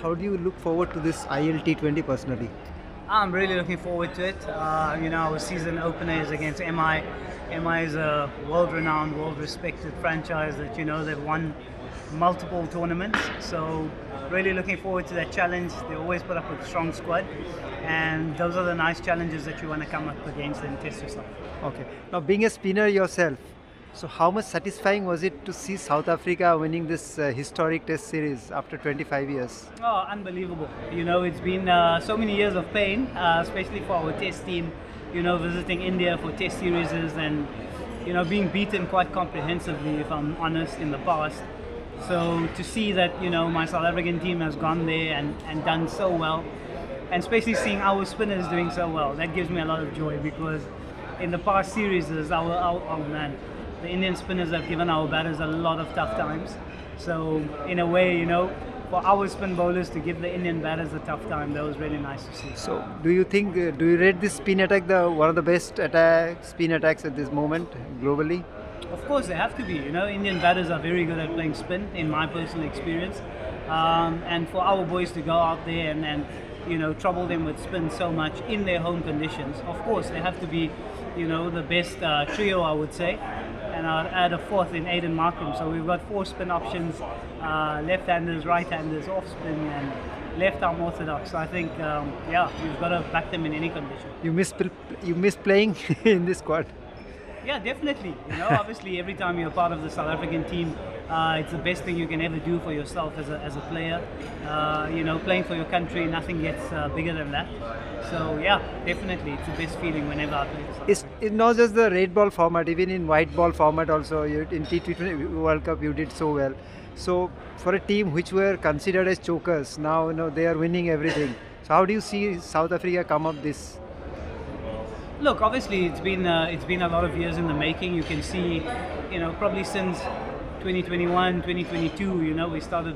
How do you look forward to this ILT20 personally? I'm really looking forward to it. Our season opener is against MI. MI is a world-renowned, world-respected franchise that they've won multiple tournaments. So really looking forward to that challenge. They always put up a strong squad, and those are the nice challenges that you want to come up against and test yourself. Okay. Now, being a spinner yourself, so how much satisfying was it to see South Africa winning this historic Test series after 25 years? Oh, unbelievable. It's been so many years of pain, especially for our test team, visiting India for test series and, being beaten quite comprehensively, if I'm honest, in the past. So to see that, my South African team has gone there and done so well, and especially seeing our spinners doing so well, that gives me a lot of joy because in the past series, the Indian spinners have given our batters a lot of tough times. So in a way, for our spin bowlers to give the Indian batters a tough time, that was really nice to see. So, do you think, do you rate this spin attack one of the best spin attacks at this moment globally? Of course, they have to be. Indian batters are very good at playing spin, in my personal experience. And for our boys to go out there and trouble them with spin so much in their home conditions, of course, they have to be, the best trio, I would say. And I'll add a fourth in Aiden Markham. So we've got 4 spin options, left-handers, right-handers, off-spin, and left-arm orthodox. So I think, you've got to back them in any condition. You miss playing in this squad? Yeah, definitely. Obviously, every time you're part of the South African team, it's the best thing you can ever do for yourself as a player. Playing for your country, nothing gets bigger than that. So yeah, definitely, it's the best feeling whenever I play for South Africa. It's not just the red ball format, even in white ball format also, in T20 World Cup you did so well. So for a team which were considered as chokers, now they are winning everything. So how do you see South Africa come up this? Look, obviously it's been a lot of years in the making. You can see, probably since 2021, 2022, we started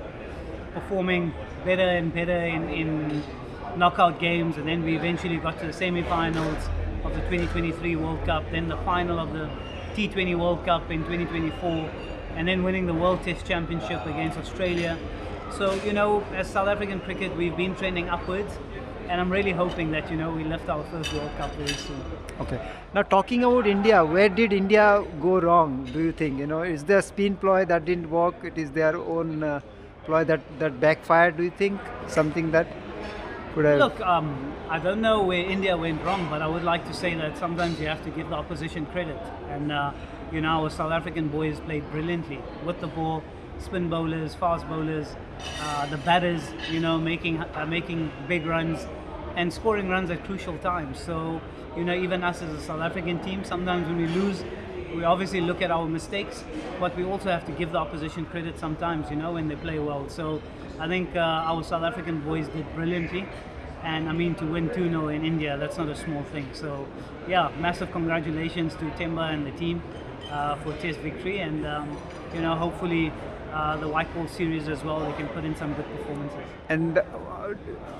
performing better and better in knockout games, and then we eventually got to the semi-finals of the 2023 World Cup, then the final of the T20 World Cup in 2024, and then winning the World Test Championship against Australia. So, as South African cricket, we've been trending upwards. And I'm really hoping that we lift our first World Cup very soon. Okay. Now talking about India, where did India go wrong? Do you think is there a spin ploy that didn't work? It is their own ploy that backfired. Do you think something that could have? Look, I don't know where India went wrong, but I would like to say that sometimes you have to give the opposition credit. And our South African boys played brilliantly with the ball. Spin bowlers, fast bowlers, the batters, making big runs and scoring runs at crucial times. So, even us as a South African team, sometimes when we lose, we obviously look at our mistakes, but we also have to give the opposition credit sometimes, when they play well. So, I think our South African boys did brilliantly. And I mean, to win 2-0 in India, that's not a small thing. So, yeah, massive congratulations to Temba and the team for Test victory. And, hopefully, the white ball series as well, they can put in some good performances. And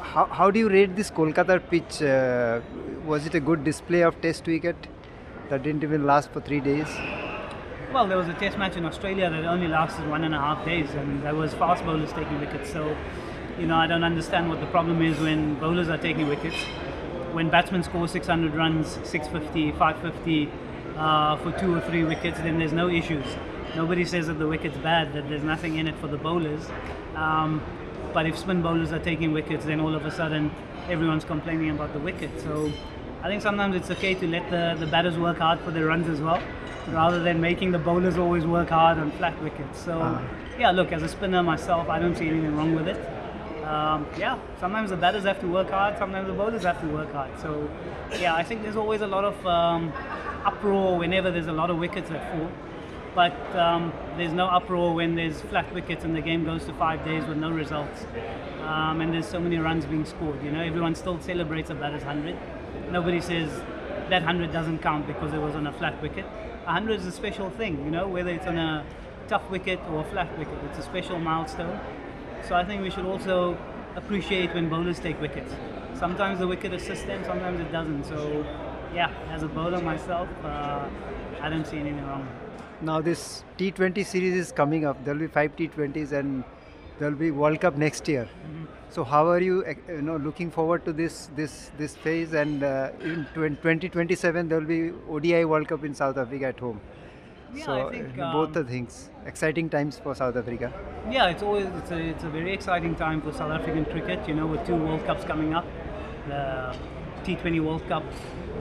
how do you rate this Kolkata pitch? Was it a good display of Test wicket that didn't even last for 3 days? Well, there was a Test match in Australia that only lasted 1.5 days, and there was fast bowlers taking wickets. So, I don't understand what the problem is when bowlers are taking wickets. When batsmen score 600 runs, 650, 550 for 2 or 3 wickets, then there's no issues. Nobody says that the wicket's bad, that there's nothing in it for the bowlers. But if spin bowlers are taking wickets, then all of a sudden everyone's complaining about the wicket. So I think sometimes it's okay to let the batters work hard for their runs as well, rather than making the bowlers always work hard on flat wickets. So yeah, look, as a spinner myself, I don't see anything wrong with it. Sometimes the batters have to work hard, sometimes the bowlers have to work hard. So yeah, I think there's always a lot of uproar whenever there's a lot of wickets that fall. But there's no uproar when there's flat wickets and the game goes to 5 days with no results. And there's so many runs being scored. Everyone still celebrates a batter's 100. Nobody says that 100 doesn't count because it was on a flat wicket. 100 is a special thing, whether it's on a tough wicket or a flat wicket. It's a special milestone. So I think we should also appreciate when bowlers take wickets. Sometimes the wicket assists them, sometimes it doesn't. So yeah, as a bowler myself, I don't see anything wrong. Now this T20 series is coming up. There will be 5 T20s and there'll be World Cup next year. So how are you, looking forward to this phase? And in 2027 there will be ODI World Cup in South Africa at home. Yeah, So I think both the things, exciting times for South Africa. yeah, it's a very exciting time for South African cricket. You know, with two World Cups coming up, the T20 World Cup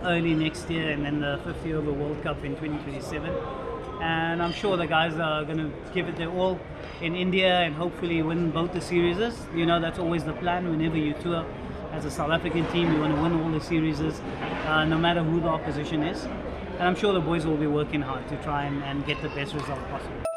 early next year, and then the 5th year of the World Cup in 2027. And I'm sure the guys are going to give it their all in India and hopefully win both the series. You know, that's always the plan whenever you tour as a South African team. You want to win all the series, no matter who the opposition is. And I'm sure the boys will be working hard to try and get the best result possible.